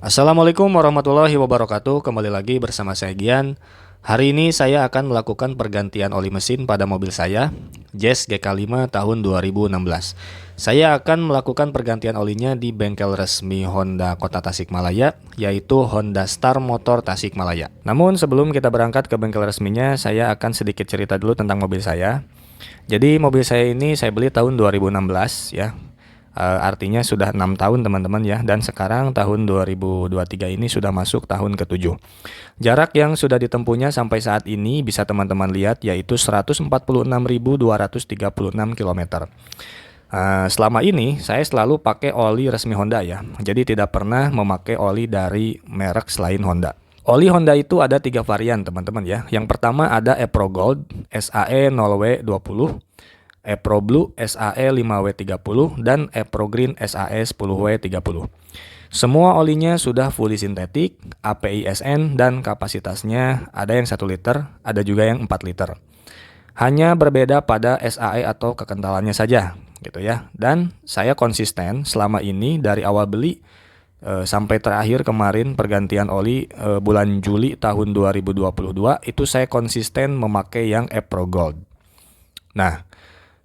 Assalamualaikum warahmatullahi wabarakatuh. Kembali lagi bersama saya Gian. Hari ini saya akan melakukan pergantian oli mesin pada mobil saya, Jazz GK5 tahun 2016. Saya akan melakukan pergantian olinya di bengkel resmi Honda Kota Tasikmalaya, yaitu Honda Star Motor Tasikmalaya. Namun sebelum kita berangkat ke bengkel resminya, saya akan sedikit cerita dulu tentang mobil saya. Jadi mobil saya ini saya beli tahun 2016 ya. Artinya sudah 6 tahun teman-teman ya, dan sekarang tahun 2023 ini sudah masuk tahun ke-7. Jarak yang sudah ditempuhnya sampai saat ini bisa teman-teman lihat, yaitu 146.236 km. Selama ini saya selalu pakai oli resmi Honda ya, jadi tidak pernah memakai oli dari merek selain Honda. Oli Honda itu ada 3 varian teman-teman ya. Yang pertama ada E-Pro Gold SAE 0W20, E-Pro Blue SAE 5W30, dan E-Pro Green SAE 10W30. Semua olinya sudah fully sintetik, API SN, dan kapasitasnya ada yang 1 liter, ada juga yang 4 liter. Hanya berbeda pada SAE atau kekentalannya saja gitu ya. Dan saya konsisten selama ini dari awal beli sampai terakhir kemarin pergantian oli bulan Juli tahun 2022 itu saya konsisten memakai yang E-Pro Gold. Nah,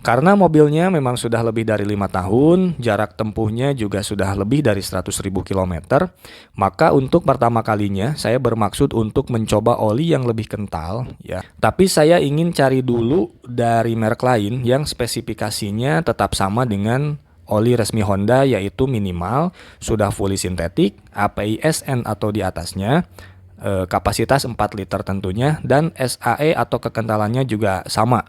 karena mobilnya memang sudah lebih dari 5 tahun, jarak tempuhnya juga sudah lebih dari 100.000 km, maka untuk pertama kalinya saya bermaksud untuk mencoba oli yang lebih kental ya. Tapi saya ingin cari dulu dari merek lain yang spesifikasinya tetap sama dengan oli resmi Honda, yaitu minimal sudah fully sintetik, API SN atau di atasnya, kapasitas 4 liter tentunya, dan SAE atau kekentalannya juga sama,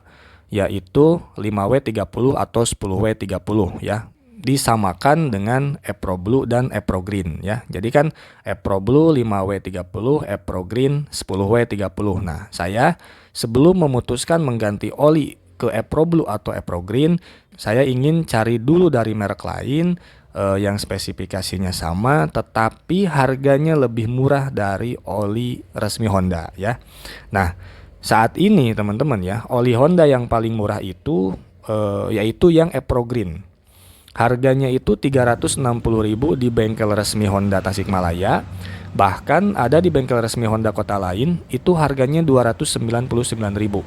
yaitu 5W30 atau 10W30 ya. Disamakan dengan E-Pro Blue dan E-Pro Green ya. Jadi kan E-Pro Blue 5W30, E-Pro Green 10W30. Nah, saya sebelum memutuskan mengganti oli ke E-Pro Blue atau E-Pro Green, saya ingin cari dulu dari merek lain yang spesifikasinya sama tetapi harganya lebih murah dari oli resmi Honda ya. Nah, saat ini teman-teman ya, oli Honda yang paling murah itu yaitu yang E-Pro Green. Harganya itu 360.000 di bengkel resmi Honda Tasikmalaya. Bahkan ada di bengkel resmi Honda kota lain itu harganya 299.000.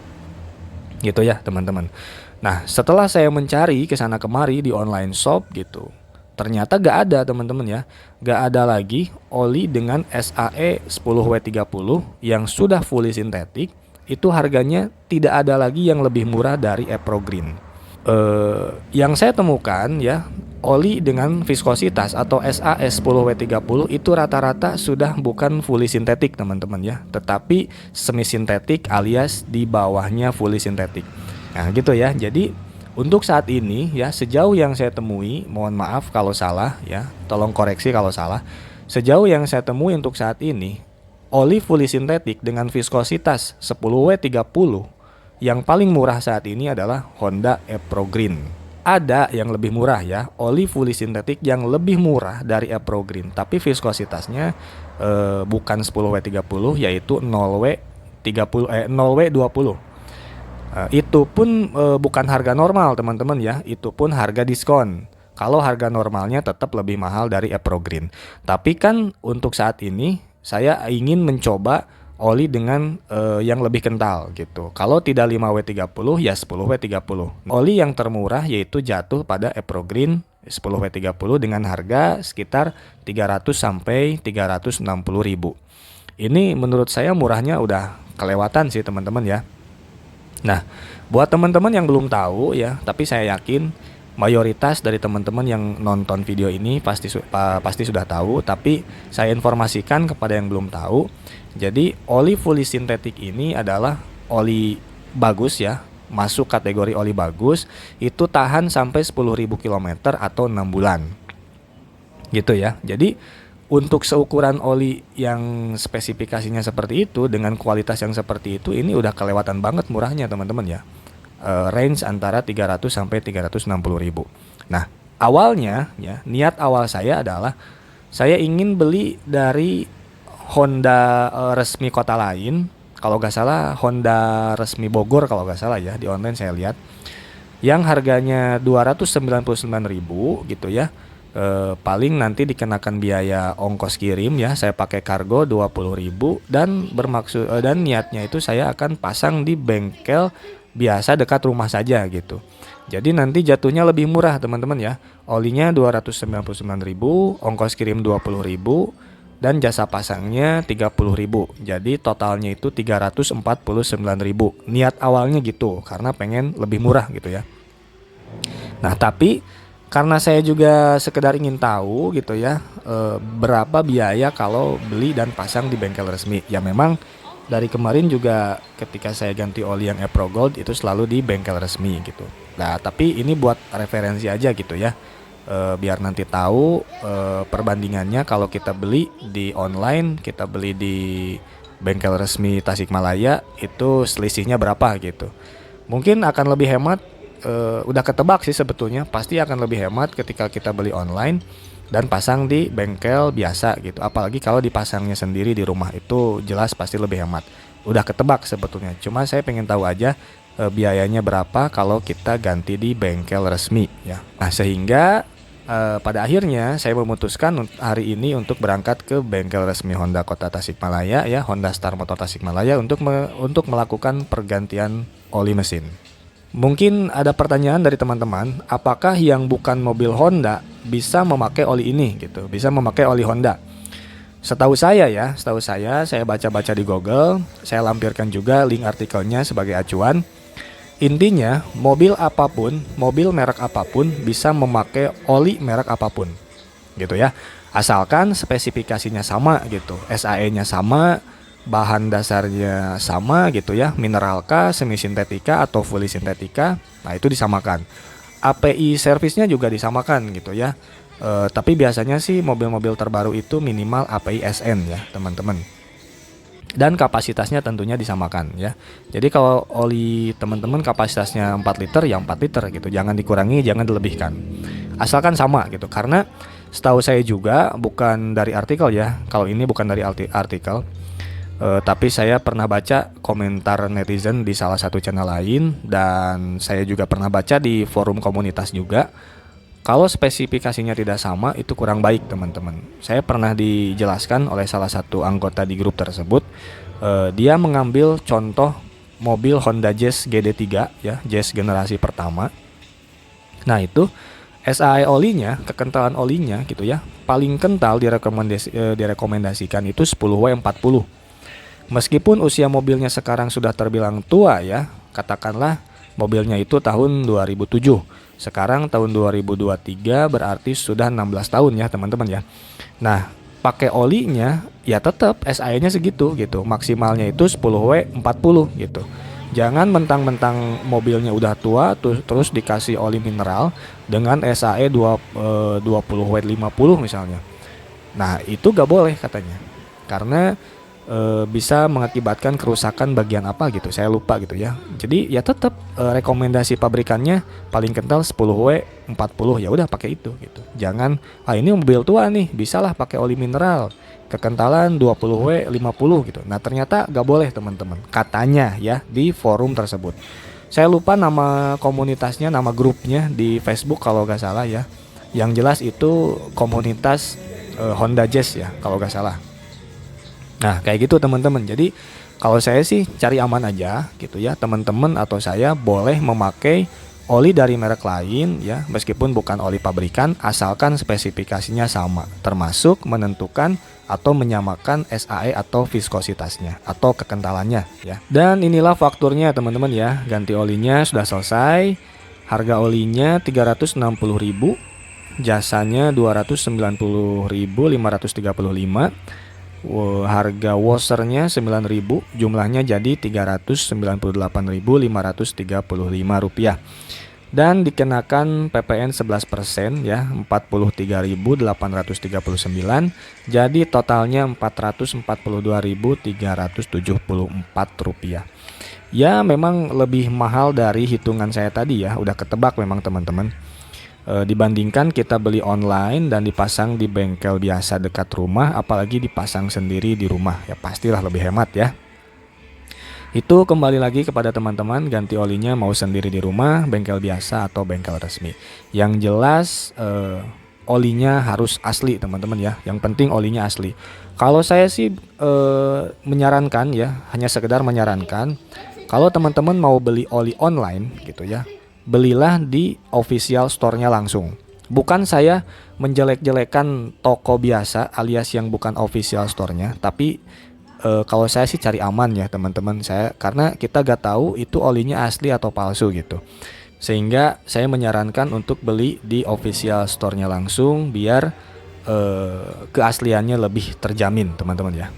Gitu ya, teman-teman. Nah, setelah saya mencari ke sana kemari di online shop gitu, ternyata gak ada teman-teman ya. Gak ada lagi oli dengan SAE 10W30 yang sudah fully sintetik. Itu harganya tidak ada lagi yang lebih murah dari E-Pro Green. Yang saya temukan ya, oli dengan viskositas atau SAE 10W30 itu rata-rata sudah bukan fully sintetik teman-teman ya, tetapi semi sintetik alias di bawahnya fully sintetik. Nah gitu ya, jadi untuk saat ini ya, sejauh yang saya temui, mohon maaf kalau salah ya, tolong koreksi kalau salah. Sejauh yang saya temui untuk saat ini, oli fully sintetik dengan viskositas 10W30 yang paling murah saat ini adalah Honda E-Pro Green. Ada yang lebih murah ya, oli fully sintetik yang lebih murah dari E-Pro Green, tapi viskositasnya bukan 10W30 yaitu 0W20. Itu pun bukan harga normal teman-teman ya, itu pun harga diskon. Kalau harga normalnya tetap lebih mahal dari E-Pro Green. Tapi kan untuk saat ini saya ingin mencoba oli dengan yang lebih kental gitu. Kalau tidak 5W30 ya 10W30. Oli yang termurah yaitu jatuh pada E-Pro Green 10W30 dengan harga sekitar 300 sampai 360.000. Ini menurut saya murahnya udah kelewatan sih teman-teman ya. Nah, buat teman-teman yang belum tahu ya, tapi saya yakin mayoritas dari teman-teman yang nonton video ini pasti sudah tahu, tapi saya informasikan kepada yang belum tahu. Jadi, oli fully sintetik ini adalah oli bagus ya, masuk kategori oli bagus, itu tahan sampai 10.000 km atau 6 bulan. Gitu ya. Jadi, untuk seukuran oli yang spesifikasinya seperti itu dengan kualitas yang seperti itu, ini udah kelewatan banget murahnya teman-teman ya. Range antara 300 sampai 360.000. Nah, awalnya ya, niat awal saya adalah saya ingin beli dari Honda resmi kota lain. Kalau nggak salah Honda resmi Bogor kalau nggak salah ya, di online saya lihat. Yang harganya 299.000 gitu ya. Paling nanti dikenakan biaya ongkos kirim ya, saya pakai kargo 20.000 dan dan niatnya itu saya akan pasang di bengkel biasa dekat rumah saja gitu. Jadi nanti jatuhnya lebih murah teman-teman ya. Olinya 299.000, ongkos kirim 20.000 dan jasa pasangnya 30.000. Jadi totalnya itu 349.000. Niat awalnya gitu karena pengen lebih murah gitu ya. Nah, tapi karena saya juga sekedar ingin tahu gitu ya, berapa biaya kalau beli dan pasang di bengkel resmi. Ya memang dari kemarin juga ketika saya ganti oli yang Epro Gold itu selalu di bengkel resmi gitu. Nah, tapi ini buat referensi aja gitu ya. Biar nanti tahu perbandingannya kalau kita beli di online, kita beli di bengkel resmi Tasikmalaya itu selisihnya berapa gitu. Mungkin akan lebih hemat, udah ketebak sih sebetulnya pasti akan lebih hemat ketika kita beli online dan pasang di bengkel biasa gitu. Apalagi kalau dipasangnya sendiri di rumah itu jelas pasti lebih hemat. Udah ketebak sebetulnya. Cuma saya pengen tahu aja biayanya berapa kalau kita ganti di bengkel resmi ya. Nah, sehingga pada akhirnya saya memutuskan hari ini untuk berangkat ke bengkel resmi Honda Kota Tasikmalaya ya, Honda Star Motor Tasikmalaya untuk melakukan pergantian oli mesin. Mungkin ada pertanyaan dari teman-teman, apakah yang bukan mobil Honda bisa memakai oli ini gitu, bisa memakai oli Honda? Setahu saya baca-baca di Google, saya lampirkan juga link artikelnya sebagai acuan. Intinya, mobil apapun, mobil merek apapun bisa memakai oli merek apapun, gitu ya. Asalkan spesifikasinya sama gitu, SAE-nya sama, bahan dasarnya sama gitu ya, mineralka, semi sintetika atau fully sintetika. Nah, itu disamakan. API servisnya juga disamakan gitu ya. Tapi biasanya sih mobil-mobil terbaru itu minimal API SN ya, teman-teman. Dan kapasitasnya tentunya disamakan ya. Jadi kalau oli teman-teman kapasitasnya 4 liter ya 4 liter gitu. Jangan dikurangi, jangan dilebihkan. Asalkan sama gitu. Karena setahu saya juga bukan dari artikel ya. Kalau ini bukan dari artikel. Tapi saya pernah baca komentar netizen di salah satu channel lain dan saya juga pernah baca di forum komunitas juga. Kalau spesifikasinya tidak sama itu kurang baik teman-teman. Saya pernah dijelaskan oleh salah satu anggota di grup tersebut. Dia mengambil contoh mobil Honda Jazz GD3 ya, Jazz generasi pertama. Nah itu SAE olinya, kekentalan olinya gitu ya, paling kental direkomendasikan itu 10W40. Meskipun usia mobilnya sekarang sudah terbilang tua ya, katakanlah mobilnya itu tahun 2007. Sekarang tahun 2023 berarti sudah 16 tahun ya teman-teman ya. Nah, pakai olinya ya tetap SAE-nya segitu gitu. Maksimalnya itu 10W40 gitu. Jangan mentang-mentang mobilnya udah tua terus dikasih oli mineral dengan SAE 20W50 misalnya. Nah, itu gak boleh katanya. Karena bisa mengakibatkan kerusakan bagian apa gitu, saya lupa gitu ya. Jadi ya tetap rekomendasi pabrikannya paling kental 10W40, ya udah pakai itu gitu. Jangan ini mobil tua nih, bisalah pakai oli mineral kekentalan 20W50 gitu. Nah ternyata gak boleh teman-teman, katanya ya di forum tersebut. Saya lupa nama komunitasnya, nama grupnya di Facebook kalau gak salah ya. Yang jelas itu komunitas Honda Jazz ya kalau gak salah. Nah kayak gitu teman-teman. Jadi kalau saya sih cari aman aja gitu ya, teman-teman atau saya boleh memakai oli dari merek lain ya, meskipun bukan oli pabrikan, asalkan spesifikasinya sama, termasuk menentukan atau menyamakan SAE atau viskositasnya atau kekentalannya ya. Dan inilah fakturnya teman-teman ya, ganti olinya sudah selesai, harga olinya 360.000, jasanya 290.535. Harga washernya 9.000, jumlahnya jadi 398.535 rupiah. Dan dikenakan PPN 11% ya, 43.839, jadi totalnya 442.374 rupiah. Ya memang lebih mahal dari hitungan saya tadi ya, udah ketebak memang teman-teman. Dibandingkan kita beli online dan dipasang di bengkel biasa dekat rumah, apalagi dipasang sendiri di rumah, ya pastilah lebih hemat ya. Itu kembali lagi kepada teman-teman, ganti olinya mau sendiri di rumah, bengkel biasa atau bengkel resmi. Yang jelas olinya harus asli teman-teman ya. Yang penting olinya asli. Kalau saya sih menyarankan ya, hanya sekedar menyarankan, kalau teman-teman mau beli oli online gitu ya, belilah di official store-nya langsung. Bukan saya menjelek-jelekan toko biasa alias yang bukan official store-nya, tapi kalau saya sih cari aman ya teman-teman saya, karena kita gak tahu itu olinya asli atau palsu gitu. Sehingga saya menyarankan untuk beli di official store-nya langsung biar keasliannya lebih terjamin teman-teman ya.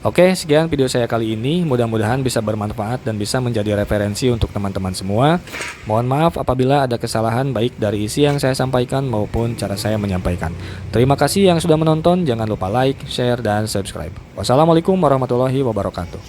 Oke, sekian video saya kali ini. Mudah-mudahan bisa bermanfaat dan bisa menjadi referensi untuk teman-teman semua. Mohon maaf apabila ada kesalahan baik dari isi yang saya sampaikan maupun cara saya menyampaikan. Terima kasih yang sudah menonton. Jangan lupa like, share, dan subscribe. Wassalamualaikum warahmatullahi wabarakatuh.